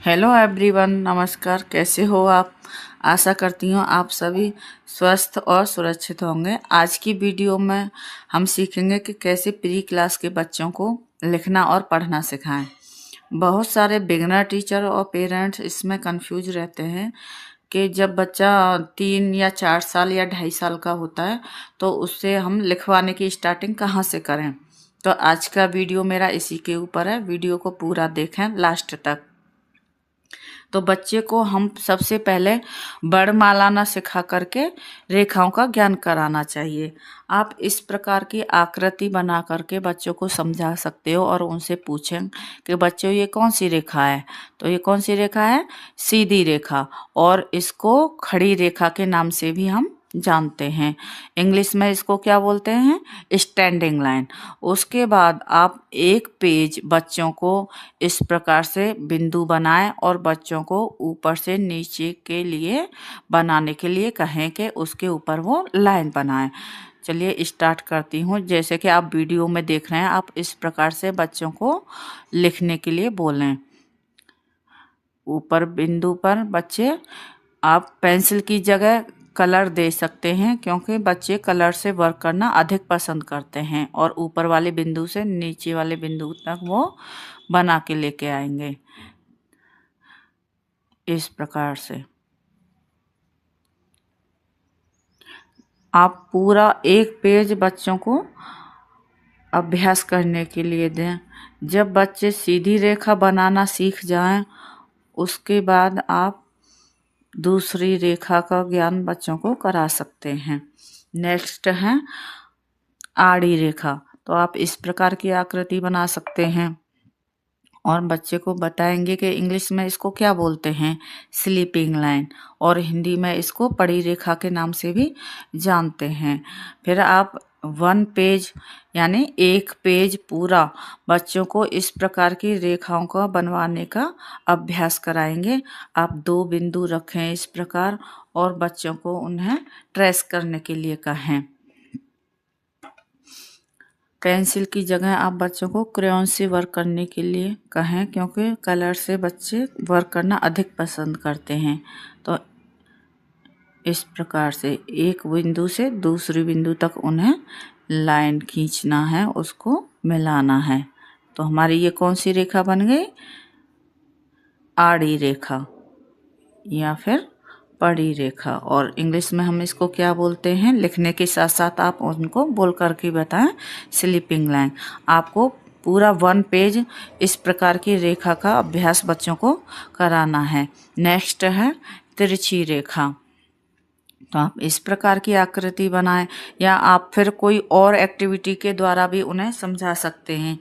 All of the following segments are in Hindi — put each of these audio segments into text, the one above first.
हेलो एवरीवन, नमस्कार। कैसे हो आप? आशा करती हूँ आप सभी स्वस्थ और सुरक्षित होंगे। आज की वीडियो में हम सीखेंगे कि कैसे प्री क्लास के बच्चों को लिखना और पढ़ना सिखाएं। बहुत सारे बिगिनर टीचर और पेरेंट्स इसमें कंफ्यूज रहते हैं कि जब बच्चा 3 या 4 साल या 2.5 साल का होता है तो उससे हम लिखवाने की स्टार्टिंग कहाँ से करें। तो आज का वीडियो मेरा इसी के ऊपर है। वीडियो को पूरा देखें लास्ट तक। तो बच्चे को हम सबसे पहले वर्णमाला न सिखा करके रेखाओं का ज्ञान कराना चाहिए। आप इस प्रकार की आकृति बना करके बच्चों को समझा सकते हो और उनसे पूछें कि बच्चों ये कौन सी रेखा है। तो ये कौन सी रेखा है? सीधी रेखा, और इसको खड़ी रेखा के नाम से भी हम जानते हैं। इंग्लिश में इसको क्या बोलते हैं? Standing line. उसके बाद आप एक पेज बच्चों को इस प्रकार से बिंदु बनाएं और बच्चों को ऊपर से नीचे के लिए बनाने के लिए कहें कि उसके ऊपर वो लाइन बनाएं। चलिए स्टार्ट करती हूँ। जैसे कि आप वीडियो में देख रहे हैं, आप इस प्रकार से बच्चों को लिखने के लिए बोलें। ऊपर बिंदु पर बच्चे आप पेंसिल की जगह कलर दे सकते हैं, क्योंकि बच्चे कलर से वर्क करना अधिक पसंद करते हैं। और ऊपर वाले बिंदु से नीचे वाले बिंदु तक वो बना के लेके आएंगे इस प्रकार से। आप पूरा एक पेज बच्चों को अभ्यास करने के लिए दें। जब बच्चे सीधी रेखा बनाना सीख जाएं, उसके बाद आप दूसरी रेखा का ज्ञान बच्चों को करा सकते हैं। नेक्स्ट है आड़ी रेखा। तो आप इस प्रकार की आकृति बना सकते हैं और बच्चे को बताएंगे कि इंग्लिश में इसको क्या बोलते हैं, स्लीपिंग लाइन, और हिंदी में इसको पड़ी रेखा के नाम से भी जानते हैं। फिर आप 1 पेज यानी एक पेज पूरा बच्चों को इस प्रकार की रेखाओं का बनवाने का अभ्यास कराएंगे। आप 2 बिंदु रखें इस प्रकार और बच्चों को उन्हें ट्रेस करने के लिए कहें। पेंसिल की जगह आप बच्चों को क्रेयॉन से वर्क करने के लिए कहें, क्योंकि कलर से बच्चे वर्क करना अधिक पसंद करते हैं। तो इस प्रकार से एक बिंदु से दूसरी बिंदु तक उन्हें लाइन खींचना है, उसको मिलाना है। तो हमारी ये कौन सी रेखा बन गई? आड़ी रेखा या फिर पड़ी रेखा। और इंग्लिश में हम इसको क्या बोलते हैं? लिखने के साथ साथ आप उनको बोल करके बताएं, स्लीपिंग लाइन। आपको पूरा 1 पेज इस प्रकार की रेखा का अभ्यास बच्चों को कराना है। नेक्स्ट है तिरछी रेखा। तो आप इस प्रकार की आकृति बनाएं, या आप फिर कोई और एक्टिविटी के द्वारा भी उन्हें समझा सकते हैं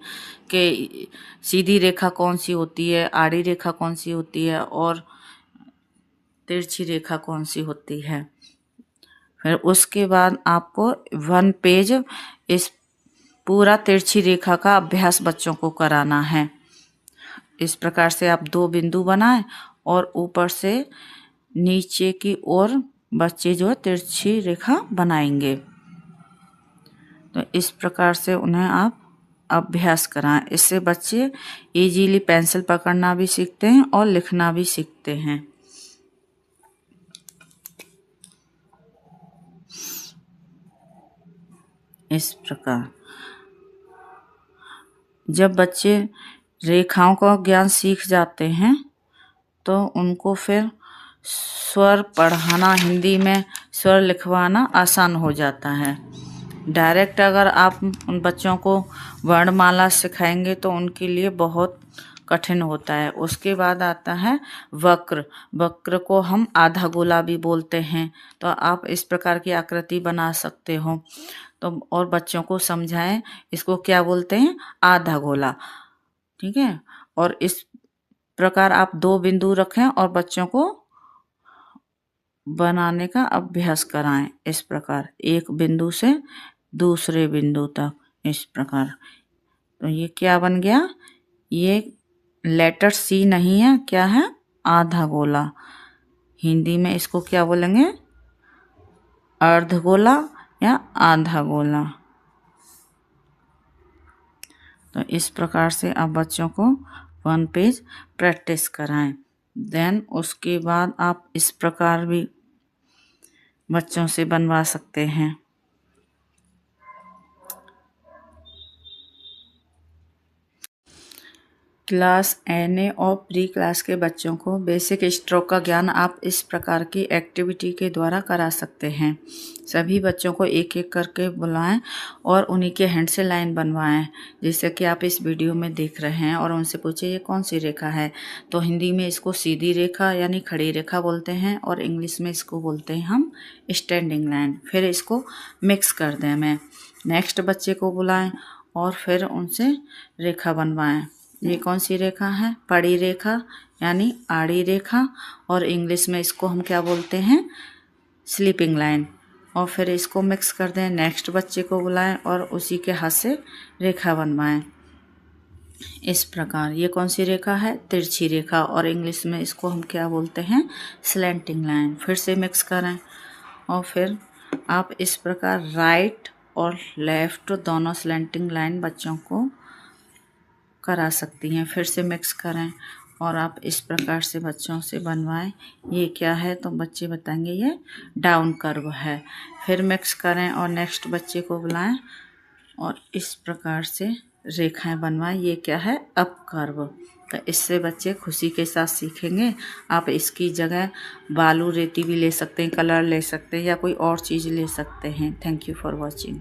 कि सीधी रेखा कौन सी होती है, आड़ी रेखा कौन सी होती है और तिरछी रेखा कौन सी होती है। फिर उसके बाद आपको 1 पेज इस पूरा तिरछी रेखा का अभ्यास बच्चों को कराना है। इस प्रकार से आप 2 बिंदु बनाएं और ऊपर से नीचे की ओर बच्चे जो तिरछी रेखा बनाएंगे। तो इस प्रकार से उन्हें आप अभ्यास कराएं। इससे बच्चे इजीली पेंसिल पकड़ना भी सीखते हैं और लिखना भी सीखते हैं। इस प्रकार जब बच्चे रेखाओं का ज्ञान सीख जाते हैं तो उनको फिर स्वर पढ़ाना, हिंदी में स्वर लिखवाना आसान हो जाता है। डायरेक्ट अगर आप उन बच्चों को वर्णमाला सिखाएंगे तो उनके लिए बहुत कठिन होता है। उसके बाद आता है वक्र। वक्र को हम आधा गोला भी बोलते हैं। तो आप इस प्रकार की आकृति बना सकते हो। तो और बच्चों को समझाएं इसको क्या बोलते हैं, आधा गोला। ठीक है। और इस प्रकार आप 2 बिंदु रखें और बच्चों को बनाने का अभ्यास कराएं। इस प्रकार एक बिंदु से दूसरे बिंदु तक, इस प्रकार। तो ये क्या बन गया? ये लेटर सी नहीं है, क्या है? आधा गोला। हिंदी में इसको क्या बोलेंगे? अर्धगोला या आधा गोला। तो इस प्रकार से आप बच्चों को 1 पेज प्रैक्टिस कराएं। देन उसके बाद आप इस प्रकार भी बच्चों से बनवा सकते हैं। क्लास एनए और प्री क्लास के बच्चों को बेसिक स्ट्रोक का ज्ञान आप इस प्रकार की एक्टिविटी के द्वारा करा सकते हैं। सभी बच्चों को एक एक करके बुलाएं और उन्हीं के हैंड से लाइन बनवाएं, जैसे कि आप इस वीडियो में देख रहे हैं, और उनसे पूछे ये कौन सी रेखा है। तो हिंदी में इसको सीधी रेखा यानी खड़ी रेखा बोलते हैं, और इंग्लिश में इसको बोलते हैं हम स्टैंडिंग लाइन। फिर इसको मिक्स कर दें। मैं नेक्स्ट बच्चे को बुलाएं और फिर उनसे रेखा बनवाएं। ये कौन सी रेखा है? पड़ी रेखा यानी आड़ी रेखा, और इंग्लिश में इसको हम क्या बोलते हैं? Sleeping line. और फिर इसको मिक्स कर दें। नेक्स्ट बच्चे को बुलाएं और उसी के हाथ से रेखा बनवाएं इस प्रकार। ये कौन सी रेखा है? तिरछी रेखा, और इंग्लिश में इसको हम क्या बोलते हैं? Slanting line. फिर से मिक्स करें और फिर आप इस प्रकार राइट और लेफ्ट दोनों स्लैंटिंग लाइन बच्चों को करा सकती हैं। फिर से मिक्स करें और आप इस प्रकार से बच्चों से बनवाएं। ये क्या है? तो बच्चे बताएंगे ये डाउन कर्व है। फिर मिक्स करें और नेक्स्ट बच्चे को बुलाएं और इस प्रकार से रेखाएं बनवाएं। ये क्या है? Up curve. तो इससे बच्चे खुशी के साथ सीखेंगे। आप इसकी जगह बालू रेती भी ले सकते हैं, कलर ले सकते हैं, या कोई और चीज़ ले सकते हैं। Thank you for watching.